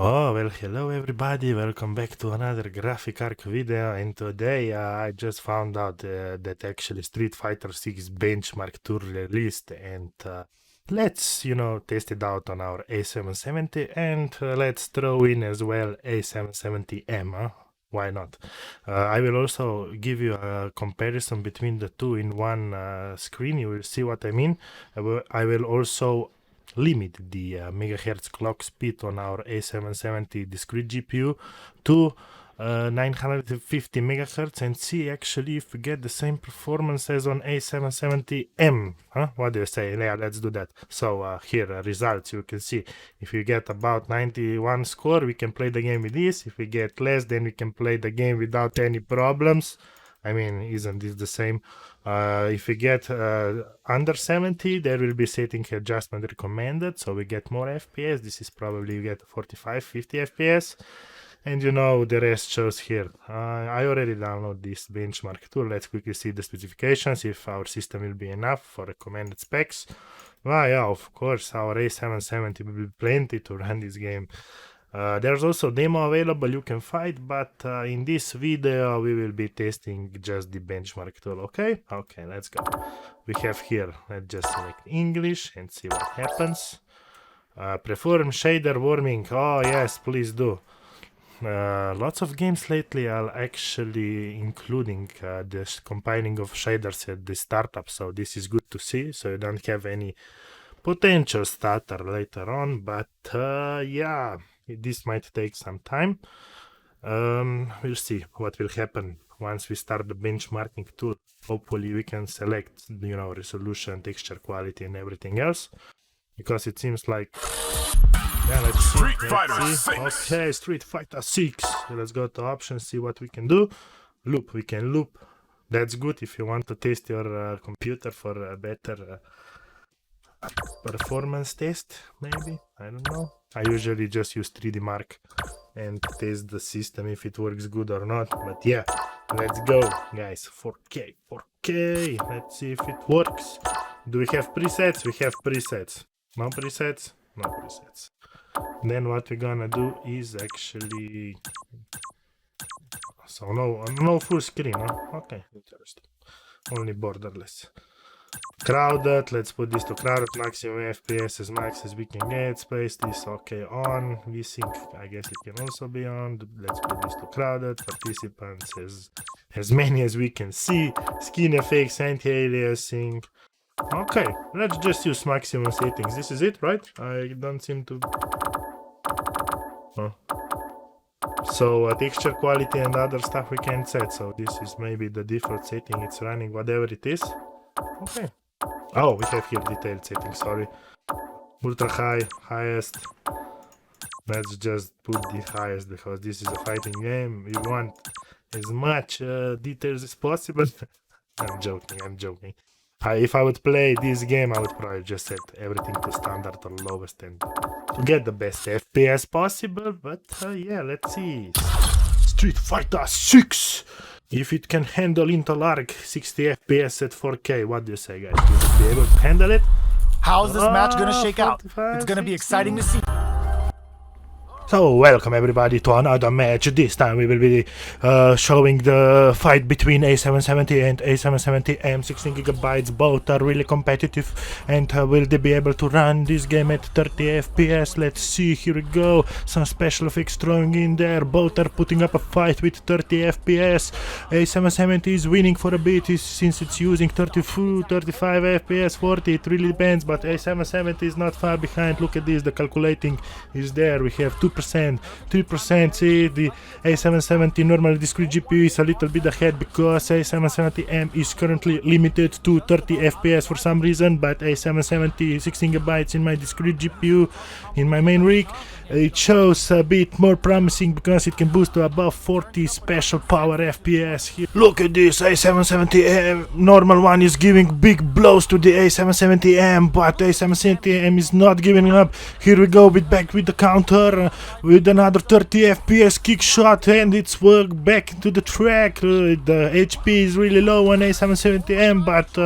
Oh, well, hello everybody, welcome back to another graphic arc video, and today I just found out that actually Street Fighter 6 benchmark tool released, and let's, test it out on our A770, and let's throw in as well A770M, huh? Why not? I will also give you a comparison between the two in one screen, you will see what I mean. I will also limit the megahertz clock speed on our A770 discrete GPU to 950 megahertz and see actually if we get the same performance as on A770M. What do you say? Yeah, let's do that. So here results, you can see if you get about 91 score, we can play the game with this. If we get less, then we can play the game without any problems. I mean, isn't this the same? If we get under 70, there will be setting adjustment recommended, so we get more FPS. This is probably you get 45, 50 FPS. And the rest shows here. I already downloaded this benchmark tool. Let's quickly see the specifications, if our system will be enough for recommended specs. Well, yeah, of course, our A770 will be plenty to run this game. There's also demo available you can find, but in this video we will be testing just the benchmark tool. Okay, let's go. We have here, let's just select English and see what happens. Perform shader warming. Oh yes, please do. Lots of games lately are actually including this compiling of shaders at the startup, so this is good to see, so you don't have any potential stutter later on, but yeah, this might take some time. We'll see what will happen once we start the benchmarking tool. Hopefully we can select, resolution, texture quality and everything else, because it seems like, yeah, let's see. Okay, Street Fighter 6. Let's go to options, see what we can do. Loop, we can loop. That's good if you want to test your computer for a better performance test, maybe. I don't know. I usually just use 3D Mark and test the system if it works good or not. But yeah, let's go, guys. 4K. Let's see if it works. Do we have presets? We have presets. No presets? No presets. Then what we're gonna do is actually, so no full screen, huh? Okay, interesting. Only borderless. Crowded, let's put this to crowded, maximum FPS as max as we can get. Space this, okay, on. VSync, I guess it can also be on. Let's put this to crowded. Participants as many as we can see. Skin effects, anti-aliasing. Okay, let's just use maximum settings. This is it, right? I don't seem to... Huh. So texture quality and other stuff we can set. So this is maybe the default setting. It's running whatever it is. Okay. Oh, we have here detailed settings, sorry. Ultra high, highest. Let's just put the highest because this is a fighting game. We want as much details as possible. I'm joking. If I would play this game, I would probably just set everything to standard or lowest and to get the best FPS possible. But yeah, let's see. Street Fighter 6! If it can handle Intel Arc 60 FPS at 4K, what do you say, guys? Will it be able to handle it? How's this match gonna shake out? It's gonna be exciting to see. So, welcome everybody to another match. This time we will be showing the fight between A770 and A770M, 16GB. Both are really competitive, and will they be able to run this game at 30 FPS? Let's see, here we go. Some special effects throwing in there. Both are putting up a fight with 30 FPS. A770 is winning for a bit since it's using 34, 35 FPS, 40. It really depends, but A770 is not far behind. Look at this, the calculating is there. We have 2%, 3%. See, the A770 normal discrete GPU is a little bit ahead because A770M is currently limited to 30 FPS for some reason, but A770 16GB in my discrete GPU in my main rig, it shows a bit more promising because it can boost to above 40 special power FPS here. Look at this, A770M normal one is giving big blows to the A770M, but A770M is not giving up. Here we go, back with the counter. with another 30 FPS kick shot, and it's worked back into the track. The HP is really low on A770M, but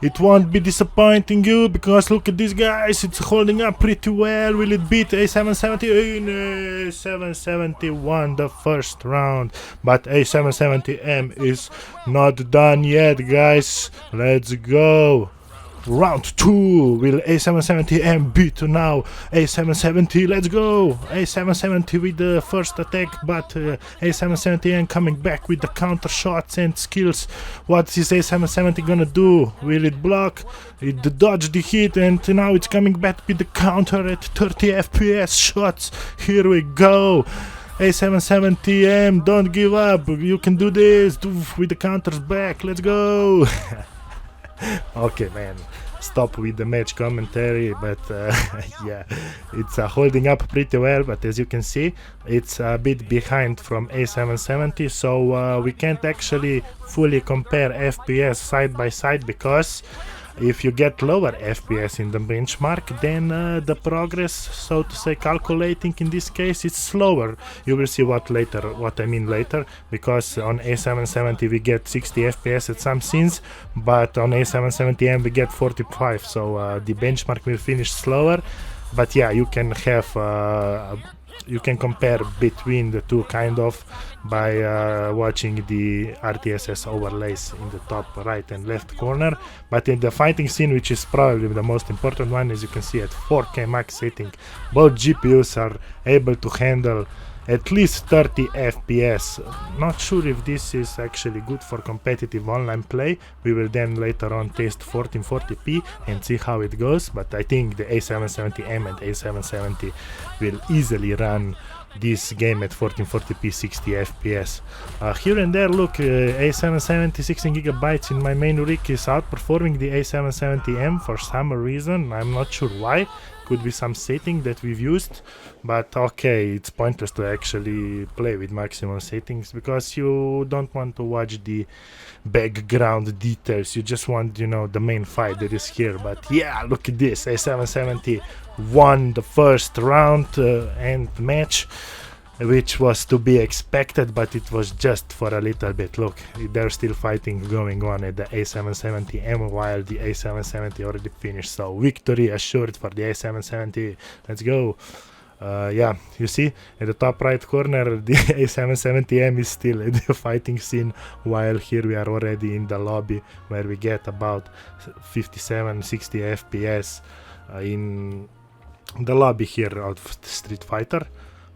it won't be disappointing you, because look at this, guys, it's holding up pretty well. Will it beat A770? In A770 won the first round, but A770M is not done yet, guys. Let's go. Round 2. Will A770M beat now A770? Let's go. A770 with the first attack, but A770M coming back with the counter shots and skills. What is A770 gonna do? Will it block? It dodged the hit, and now it's coming back with the counter at 30 FPS shots. Here we go. A770M, don't give up. You can do this. With the counters back. Let's go. Okay, man, stop with the match commentary, but yeah, it's holding up pretty well, but as you can see, it's a bit behind from A770, so we can't actually fully compare FPS side by side, because if you get lower FPS in the benchmark, then the progress, so to say, calculating in this case, it's slower. You will see what I mean later, because on A770 we get 60 FPS at some scenes, but on A770M we get 45, so the benchmark will finish slower. But yeah, you can have you can compare between the two kind of by watching the RTSS overlays in the top right and left corner. But in the fighting scene, which is probably the most important one, as you can see at 4K max setting, both GPUs are able to handle at least 30 FPS. Not sure if this is actually good for competitive online play. We will then later on test 1440p and see how it goes, but I think the A770M and A770 will easily run this game at 1440p 60 FPS. Here and there, look, A770 16GB in my main rig is outperforming the A770M for some reason. I'm not sure why. Could be some setting that we've used, but okay, it's pointless to actually play with maximum settings, because you don't want to watch the background details. You just want, you know, the main fight that is here. But yeah, look at this. A770 won the first round and match, which was to be expected, but it was just for a little bit. Look, there's still fighting going on at the A770M, while the A770 already finished, so victory assured for the A770. Let's go. Yeah, you see at the top right corner, the A770M is still at the fighting scene, while here we are already in the lobby, where we get about 57-60 FPS in the lobby here of Street Fighter.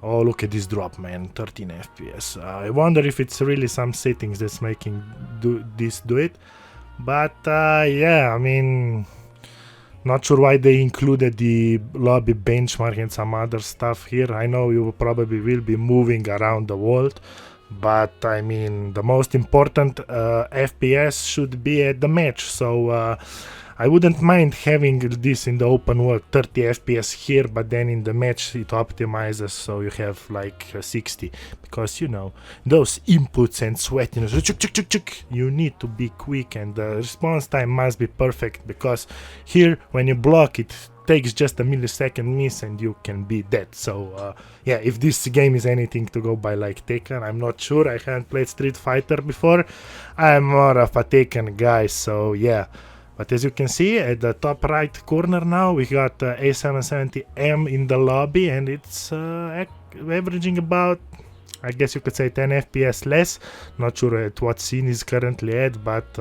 Oh, look at this drop, man, 13 FPS. I wonder if it's really some settings that's making do it. But yeah, I mean, not sure why they included the lobby benchmark and some other stuff here. I know you probably will be moving around the world, but I mean, the most important FPS should be at the match. So I wouldn't mind having this in the open world 30 FPS here, but then in the match it optimizes so you have like 60, because you know, those inputs and sweatiness, you need to be quick, and the response time must be perfect, because here when you block it takes just a millisecond miss and you can be dead. So yeah, if this game is anything to go by like Tekken, I'm not sure. I haven't played Street Fighter before. I'm more of a Tekken guy, so yeah. But as you can see at the top right corner now, we got A770M in the lobby, and it's averaging about, I guess you could say, 10 FPS less. Not sure at what scene is currently at, but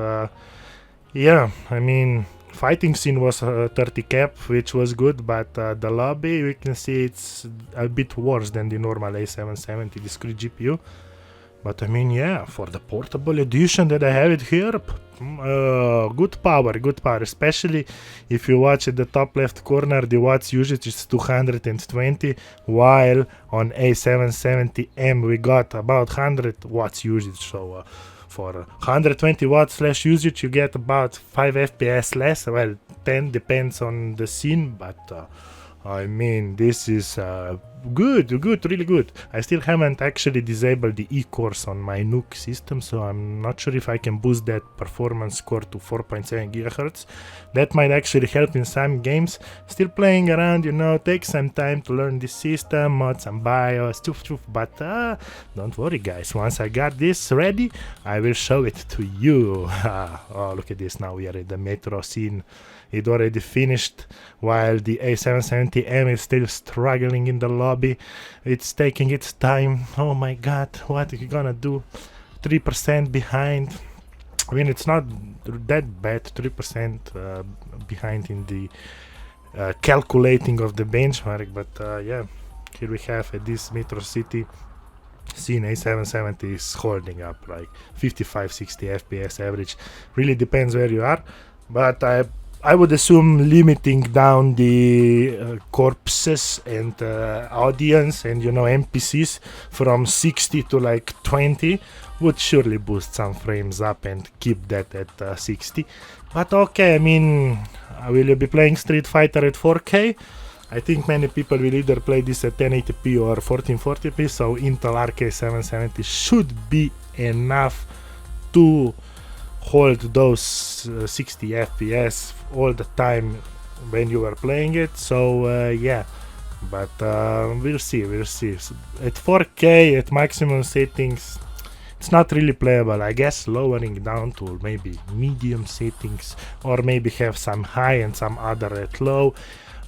yeah, I mean, fighting scene was 30 cap, which was good, but the lobby, we can see it's a bit worse than the normal A770 discrete GPU. But I mean, yeah, for the portable edition that I have it here, good power, especially if you watch at the top left corner, the watts usage is 220, while on A770M we got about 100 watts usage. So for 120 watts less usage, you get about 5 FPS less. Well, 10 depends on the scene, but I mean, this is good, really good. I still haven't actually disabled the E-cores on my Nuke system, so I'm not sure if I can boost that performance score to 4.7 GHz. That might actually help in some games. Still playing around, you know, takes some time to learn this system, mod some BIOS, but don't worry guys, once I got this ready, I will show it to you. Oh, look at this, now we are at the metro scene. It already finished while the A770M is still struggling in the lobby. It's taking its time. Oh my god, what are you gonna do? 3% behind. I mean, it's not that bad, 3% behind in the calculating of the benchmark, but yeah, here we have at this metro city scene. A770 is holding up like 55-60 FPS average. Really depends where you are, but I would assume limiting down the corpses and audience and, you know, NPCs from 60 to like 20 would surely boost some frames up and keep that at 60. But okay, I mean, will you be playing Street Fighter at 4K? I think many people will either play this at 1080p or 1440p, so Intel Arc A770 should be enough to hold those 60 FPS all the time when you are playing it. So yeah, but we'll see. At 4K at maximum settings, it's not really playable. I guess lowering down to maybe medium settings, or maybe have some high and some other at low.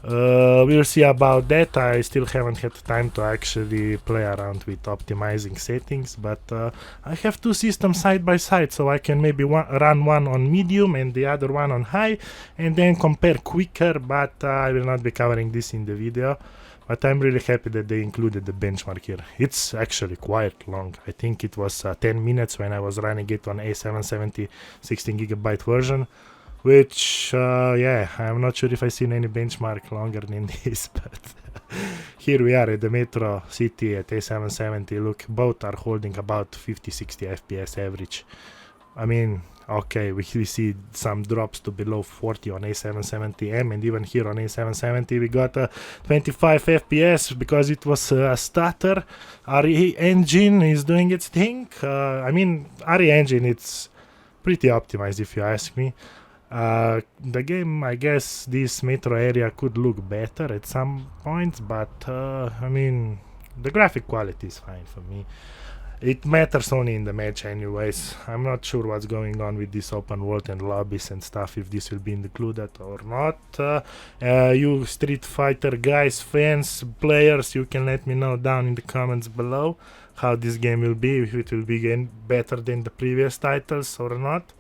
We'll see about that. I still haven't had time to actually play around with optimizing settings, but I have two systems side by side, so I can maybe run one on medium and the other one on high, and then compare quicker, but I will not be covering this in the video. But I'm really happy that they included the benchmark here. It's actually quite long. I think it was 10 minutes when I was running it on A770 16GB version. Which, yeah, I'm not sure if I've seen any benchmark longer than this, but here we are at the metro city at A770. Look, both are holding about 50-60 FPS average. I mean, okay, we see some drops to below 40 on A770M, and even here on A770 we got 25 FPS because it was a stutter. RE engine is doing its thing. I mean, RE engine, it's pretty optimized if you ask me. The game, I guess this metro area could look better at some points, but I mean, the graphic quality is fine for me. It matters only in the match anyways. I'm not sure what's going on with this open world and lobbies and stuff, if this will be included or not. You Street Fighter guys, fans, players, you can let me know down in the comments below how this game will be, if it will be better than the previous titles or not.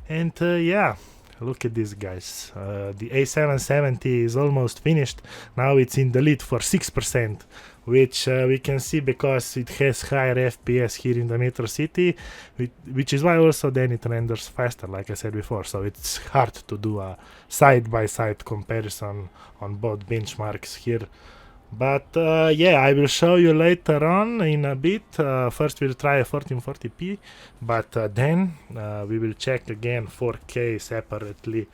And yeah, look at this guys, the A770 is almost finished. Now it's in the lead for 6%, which we can see because it has higher FPS here in the metro city, which is why also then it renders faster, like I said before. So it's hard to do a side-by-side comparison on both benchmarks here. But yeah, I will show you later on in a bit. First we'll try a 1440p, but then we will check again 4K separately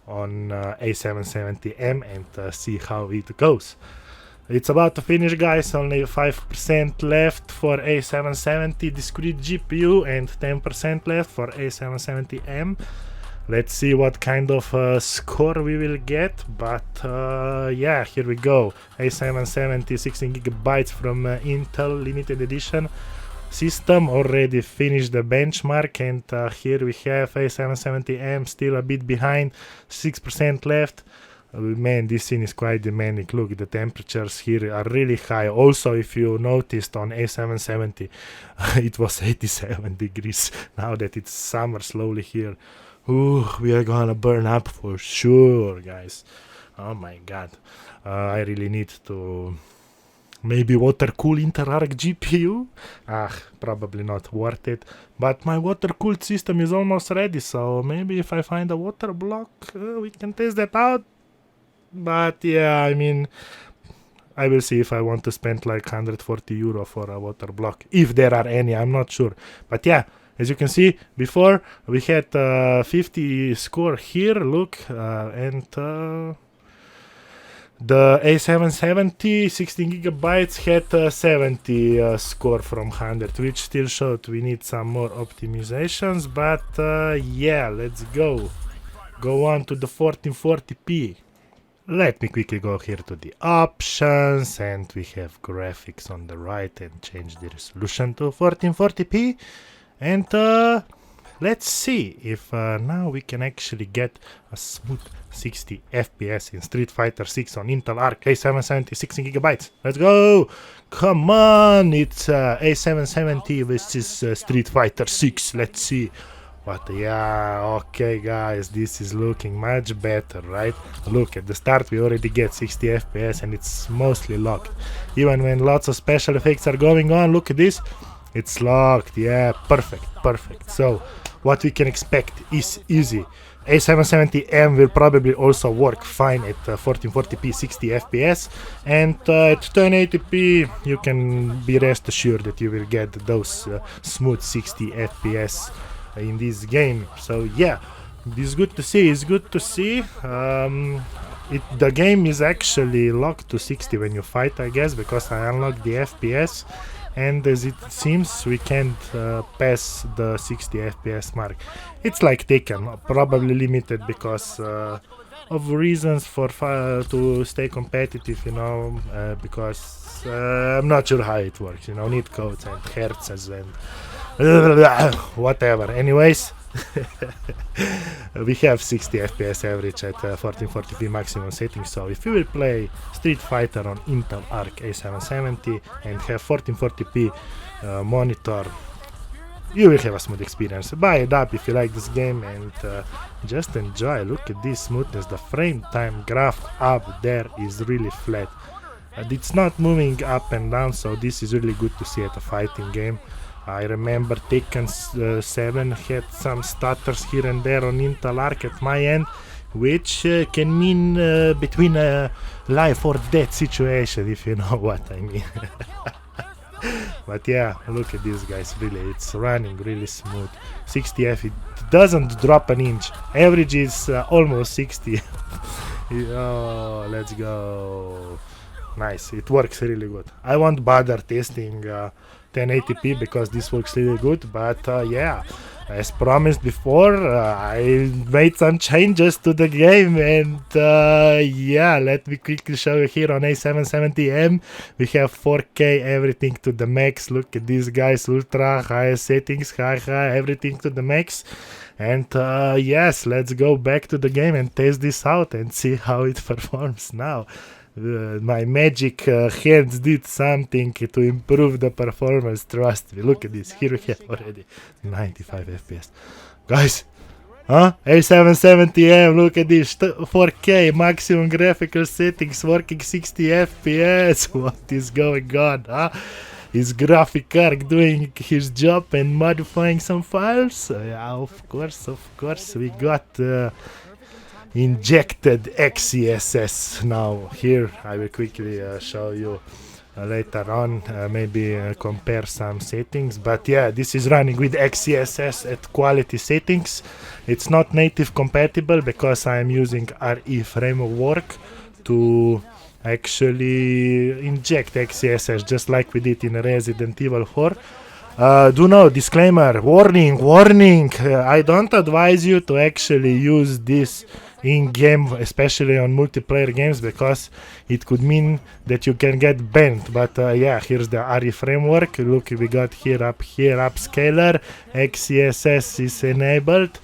on A770M and see how it goes. It's about to finish guys, only 5% left for A770 discrete GPU and 10% left for A770M. Let's see what kind of score we will get, but yeah, here we go. A770 16GB from Intel limited edition system already finished the benchmark, and here we have A770M still a bit behind, 6% left. Man, this scene is quite demanding. Look, the temperatures here are really high. Also, if you noticed on A770 it was 87 degrees. Now that it's summer slowly here, ooh, we are gonna burn up for sure, guys. Oh my god. I really need to maybe water cool Intel Arc GPU. Probably not worth it. But my water cooled system is almost ready, so maybe if I find a water block, we can test that out. But yeah, I mean, I will see if I want to spend like €140 for a water block, if there are any. I'm not sure. But yeah, as you can see, before we had 50 score here, look, and The A770 16 gigabytes had 70 score from 100, which still showed we need some more optimizations, but yeah, let's go on to the 1440p. Let me quickly go here to the options, and we have graphics on the right, and change the resolution to 1440p, and let's see if now we can actually get a smooth 60 FPS in Street Fighter 6 on Intel Arc A770 16 gigabytes. Let's go! Come on! It's A770 versus Street Fighter 6. Let's see. But yeah, okay guys, this is looking much better, right? Look, at the start we already get 60 FPS and it's mostly locked. Even when lots of special effects are going on, look at this. It's locked, yeah, perfect. So, what we can expect is easy. A770M will probably also work fine at 1440p 60 FPS, and at 1080p you can be rest assured that you will get those smooth 60 FPS in this game. So yeah, it's good to see. The game is actually locked to 60 when you fight, I guess, because I unlocked the FPS, and as it seems we can't pass the 60 FPS mark. It's like Taken, probably limited because of reasons for to stay competitive, you know, because I'm not sure how it works, you know, need codes and hertzes and whatever. Anyways, we have 60 FPS average at 1440p maximum settings, so if you will play Street Fighter on Intel Arc A770 and have 1440p monitor, you will have a smooth experience. Buy it up if you like this game and just enjoy. Look at this smoothness. The frame time graph up there is really flat. It's not moving up and down, so this is really good to see at a fighting game. I remember Tekken 7 had some stutters here and there on Intel Arc at my end, which can mean between a life or death situation, if you know what I mean. But yeah, look at this, guys, really, it's running really smooth. 60F, it doesn't drop an inch. Average is almost 60. Oh, let's go. Nice, it works really good. I won't bother testing 1080p because this works really good, but yeah, as promised before, I made some changes to the game, and yeah, let me quickly show you here on A770M. We have 4K, everything to the max. Look at these guys, ultra high settings, high, everything to the max. And yes, let's go back to the game and test this out and see how it performs now. My magic hands did something to improve the performance, trust me. Look at this, here we have already 95 FPS. Guys, A770M, look at this, 4K, maximum graphical settings, working 60 FPS. What is going on, Is graphic card doing his job and modifying some files? Yeah, of course, we got injected XCSS. Now here I will quickly show you later on, maybe compare some settings, but yeah, this is running with XCSS at quality settings. It's not native compatible because I am using RE framework to actually inject XCSS just like we did in Resident Evil 4. Do know, disclaimer, warning, I don't advise you to actually use this in-game, especially on multiplayer games, because it could mean that you can get banned. But yeah, here's the RE framework. Look, we got here upscaler, XCSS is enabled,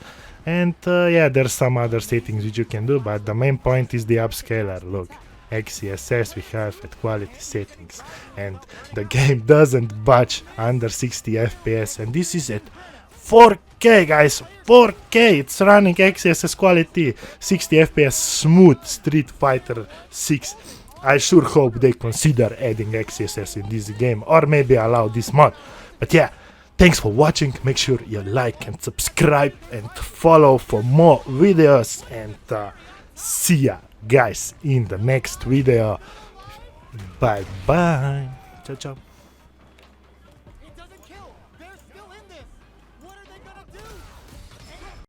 and yeah, there's some other settings which you can do, but the main point is the upscaler. Look, XCSS we have at quality settings, and the game doesn't budge under 60 FPS, and this is at 4K, guys, 4K. It's running XCSS quality, 60 FPS, smooth Street Fighter 6. I sure hope they consider adding XCSS in this game, or maybe allow this mod. But yeah, thanks for watching. Make sure you like and subscribe and follow for more videos, and see ya, guys, in the next video. Bye bye. Ciao ciao.